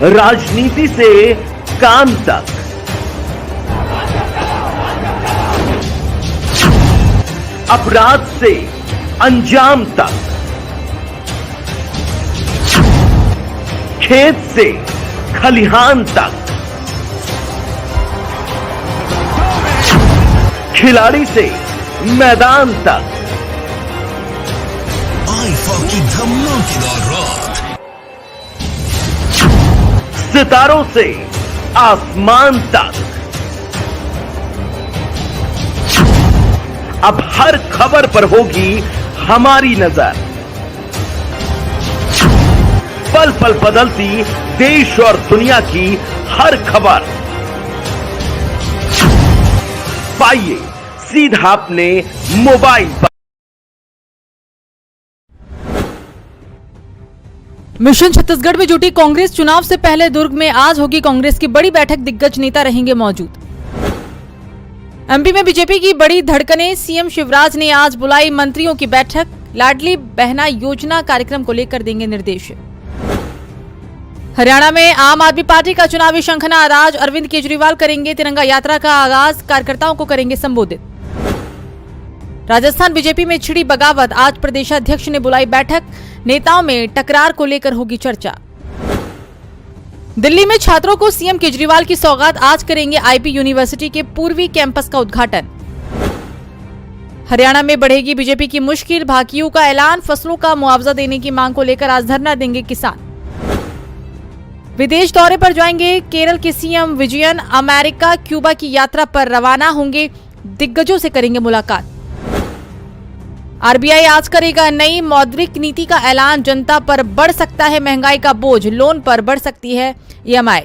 राजनीति से काम तक, अपराध से अंजाम तक, खेत से खलिहान तक, खिलाड़ी से मैदान तक, आईफा की धमाकेदार रात, सितारों से आसमान तक, अब हर खबर पर होगी हमारी नजर। पल पल बदलती देश और दुनिया की हर खबर पाइए सीधा अपने मोबाइल पर। मिशन छत्तीसगढ़ में जुटी कांग्रेस। चुनाव से पहले दुर्ग में आज होगी कांग्रेस की बड़ी बैठक, दिग्गज नेता रहेंगे मौजूद। एमपी में बीजेपी की बड़ी धड़कनें। सीएम शिवराज ने आज बुलाई मंत्रियों की बैठक, लाडली बहना योजना कार्यक्रम को लेकर देंगे निर्देश। हरियाणा में आम आदमी पार्टी का चुनावी शंखनाद, आज अरविंद केजरीवाल करेंगे तिरंगा यात्रा का आगाज, कार्यकर्ताओं को करेंगे संबोधित। राजस्थान बीजेपी में छिड़ी बगावत, आज प्रदेशाध्यक्ष ने बुलाई बैठक, नेताओं में टकरार को लेकर होगी चर्चा। दिल्ली में छात्रों को सीएम केजरीवाल की सौगात, आज करेंगे आईपी यूनिवर्सिटी के पूर्वी कैंपस का उद्घाटन। हरियाणा में बढ़ेगी बीजेपी की मुश्किल, भाकियों का ऐलान, फसलों का मुआवजा देने की मांग को लेकर आज धरना देंगे किसान। विदेश दौरे पर जाएंगे केरल के सीएम विजयन, अमेरिका क्यूबा की यात्रा पर रवाना होंगे, दिग्गजों से करेंगे मुलाकात। आरबीआई आज करेगा नई मौद्रिक नीति का ऐलान, जनता पर बढ़ सकता है महंगाई का बोझ, लोन पर बढ़ सकती है ईएमआई।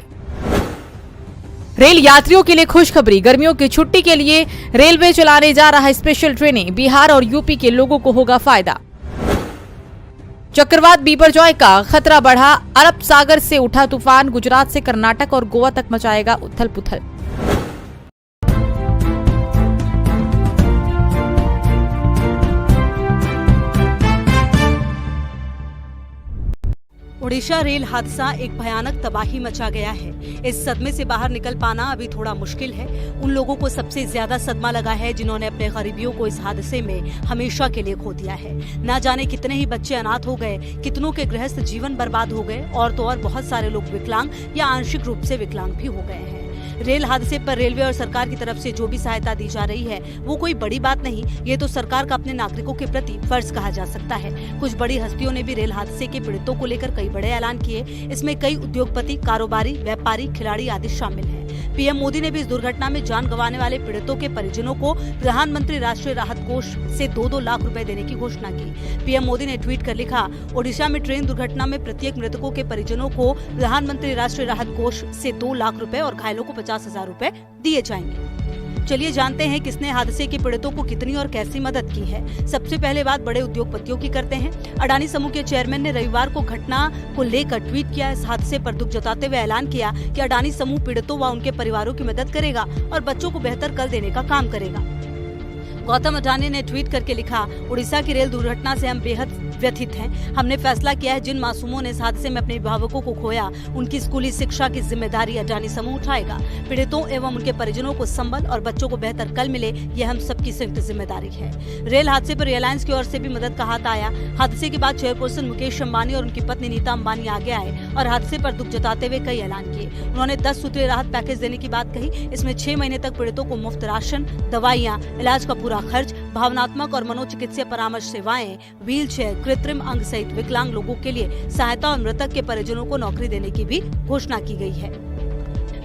रेल यात्रियों के लिए खुशखबरी, गर्मियों की छुट्टी के लिए रेलवे चलाने जा रहा है स्पेशल ट्रेनें, बिहार और यूपी के लोगों को होगा फायदा। चक्रवात बिपरजॉय का खतरा बढ़ा, अरब सागर से उठा तूफान, गुजरात से कर्नाटक और गोवा तक मचाएगा उथल पुथल। ओडिशा रेल हादसा, एक भयानक तबाही मचा गया है। इस सदमे से बाहर निकल पाना अभी थोड़ा मुश्किल है। उन लोगों को सबसे ज्यादा सदमा लगा है जिन्होंने अपने करीबियों को इस हादसे में हमेशा के लिए खो दिया है। ना जाने कितने ही बच्चे अनाथ हो गए, कितनों के गृहस्थ जीवन बर्बाद हो गए, और तो और बहुत सारे लोग विकलांग या आंशिक रूप से विकलांग भी हो गए हैं। रेल हादसे पर रेलवे और सरकार की तरफ से जो भी सहायता दी जा रही है वो कोई बड़ी बात नहीं, ये तो सरकार का अपने नागरिकों के प्रति फर्ज कहा जा सकता है। कुछ बड़ी हस्तियों ने भी रेल हादसे के पीड़ितों को लेकर कई बड़े ऐलान किए। इसमें कई उद्योगपति, कारोबारी, व्यापारी, खिलाड़ी आदि शामिल हैं। पीएम मोदी ने भी इस दुर्घटना में जान गंवाने वाले पीड़ितों के परिजनों को प्रधानमंत्री राष्ट्रीय राहत कोष से 2-2 लाख रुपए देने की घोषणा की। पीएम मोदी ने ट्वीट कर लिखा, ओडिशा में ट्रेन दुर्घटना में प्रत्येक मृतकों के परिजनों को प्रधानमंत्री राष्ट्रीय राहत कोष से 2 लाख रुपए और घायलों को 50,000 रुपए दिए जाएंगे। चलिए जानते हैं किसने हादसे के पीड़ितों को कितनी और कैसी मदद की है। सबसे पहले बात बड़े उद्योगपतियों की करते हैं। अडानी समूह के चेयरमैन ने रविवार को घटना को लेकर ट्वीट किया। इस हादसे पर दुख जताते हुए ऐलान किया कि अडानी समूह पीड़ितों व उनके परिवारों की मदद करेगा और बच्चों को बेहतर कल देने का काम करेगा। गौतम अडानी ने ट्वीट करके लिखा, उड़ीसा की रेल दुर्घटना से हम बेहद व्यथित हैं। हमने फैसला किया है जिन मासूमों ने इस हादसे में अपने अभिभावकों को खोया उनकी स्कूली शिक्षा की जिम्मेदारी अडानी समूह उठाएगा। पीड़ितों एवं उनके परिजनों को संबल और बच्चों को बेहतर कल मिले, यह हम सबकी संयुक्त जिम्मेदारी है। रेल हादसे पर रिलायंस की ओर से भी मदद का हाथ आया। हादसे के बाद चेयरपर्सन मुकेश अंबानी और उनकी पत्नी नीता अंबानी आगे आए और हादसे पर दुख जताते हुए कई ऐलान किए। उन्होंने 10 सूत्रीय राहत पैकेज देने की बात कही। इसमें 6 महीने तक पीड़ितों को मुफ्त राशन, दवाइयाँ, इलाज का पूरा खर्च, भावनात्मक और मनोचिकित्सीय परामर्श सेवाएं, व्हील चेयर, कृत्रिम अंग सहित विकलांग लोगों के लिए सहायता और मृतक के परिजनों को नौकरी देने की भी घोषणा की गई है।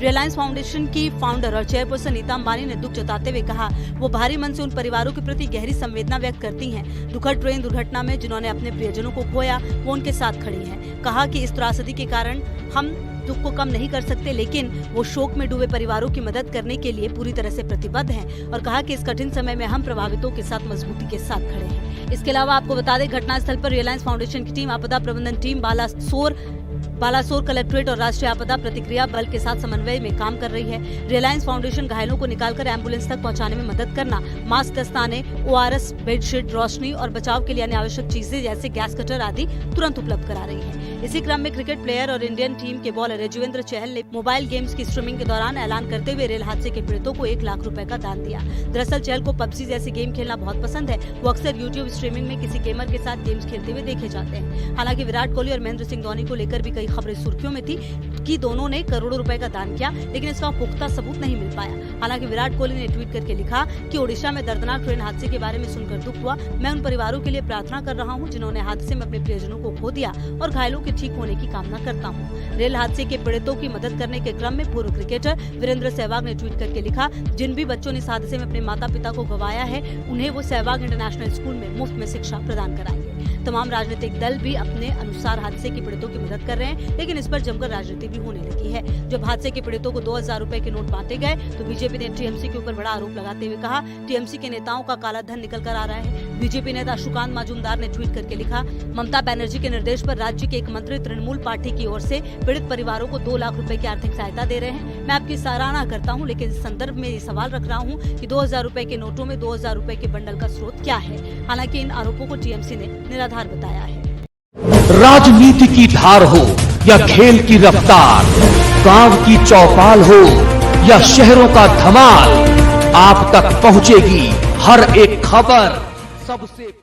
रिलायंस फाउंडेशन की फाउंडर और चेयरपर्सन नीता अंबानी ने दुख जताते हुए कहा, वो भारी मन से उन परिवारों के प्रति गहरी संवेदना व्यक्त करती हैं। दुखद ट्रेन दुर्घटना में जिन्होंने अपने प्रियजनों को खोया वो उनके साथ खड़ी हैं। कहा कि इस त्रासदी के कारण हम दुख को कम नहीं कर सकते, लेकिन वो शोक में डूबे परिवारों की मदद करने के लिए पूरी तरह से प्रतिबद्ध हैं और कहा कि इस कठिन समय में हम प्रभावितों के साथ मजबूती के साथ खड़े हैं। इसके अलावा आपको बता दें, घटनास्थल पर रिलायंस फाउंडेशन की टीम, आपदा प्रबंधन टीम, बालासोर कलेक्ट्रेट और राष्ट्रीय आपदा प्रतिक्रिया बल के साथ समन्वय में काम कर रही है। रिलायंस फाउंडेशन घायलों को निकालकर एम्बुलेंस तक पहुंचाने में मदद करना, मास्क, दस्ताने, ORS, बेडशीट, रोशनी और बचाव के लिए अन्य आवश्यक चीजें जैसे गैस कटर आदि तुरंत उपलब्ध करा रही है। इसी क्रम में क्रिकेट प्लेयर और इंडियन टीम के बॉलर युजवेंद्र चहल ने मोबाइल गेम्स की स्ट्रीमिंग के दौरान ऐलान करते हुए रेल हादसे के पीड़ितों को 1 लाख रुपए का दान दिया। दरअसल चहल को पबजी जैसे गेम खेलना बहुत पसंद है। वो अक्सर यूट्यूब स्ट्रीमिंग में किसी गेमर के साथ गेम्स खेलते हुए देखे जाते हैं। हालांकि विराट कोहली और महेंद्र सिंह धोनी को लेकर भी कई खबरें सुर्खियों में थी कि दोनों ने करोड़ों रुपए का दान किया, लेकिन इसका पुख्ता सबूत नहीं मिल पाया। हालांकि विराट कोहली ने ट्वीट करके लिखा कि ओडिशा में दर्दनाक ट्रेन हादसे के बारे में सुनकर दुख हुआ। मैं उन परिवारों के लिए प्रार्थना कर रहा हूं जिन्होंने हादसे में अपने प्रियजनों को खो दिया और घायलों के ठीक होने की कामना करता हूं। रेल हादसे के पीड़ितों की मदद करने के क्रम में पूर्व क्रिकेटर वीरेंद्र सहवाग ने ट्वीट करके लिखा, जिन भी बच्चों ने इस हादसे में अपने माता पिता को गंवाया है, उन्हें वो सहवाग इंटरनेशनल स्कूल में मुफ्त में शिक्षा प्रदान कराएंगे। तमाम राजनीतिक दल भी अपने अनुसार हादसे के पीड़ितों की मदद कर रहे हैं, लेकिन इस पर जमकर राजनीति भी होने लगी है। जब हादसे के पीड़ितों को 2000 रुपए के नोट बांटे गए तो बीजेपी ने टीएमसी के ऊपर बड़ा आरोप लगाते हुए कहा, टीएमसी के नेताओं का काला धन निकल कर आ रहा है। बीजेपी नेता सुकांत मजूमदार ने ट्वीट करके लिखा, ममता बनर्जी के निर्देश पर राज्य के एक मंत्री तृणमूल पार्टी की ओर से पीड़ित परिवारों को 2 लाख रुपए की आर्थिक सहायता दे रहे हैं। मैं आपकी सराहना करता हूं, लेकिन इस संदर्भ में ये सवाल रख रहा हूं कि 2000 रुपए के नोटों में 2000 रुपए के बंडल का स्रोत क्या है। हालांकि इन आरोपों को टीएमसी ने निराधार बताया है। राजनीति की धार हो या खेल की रफ्तार, गांव की चौपाल हो या शहरों का धमाल, आप तक पहुंचेगी हर एक खबर सबसे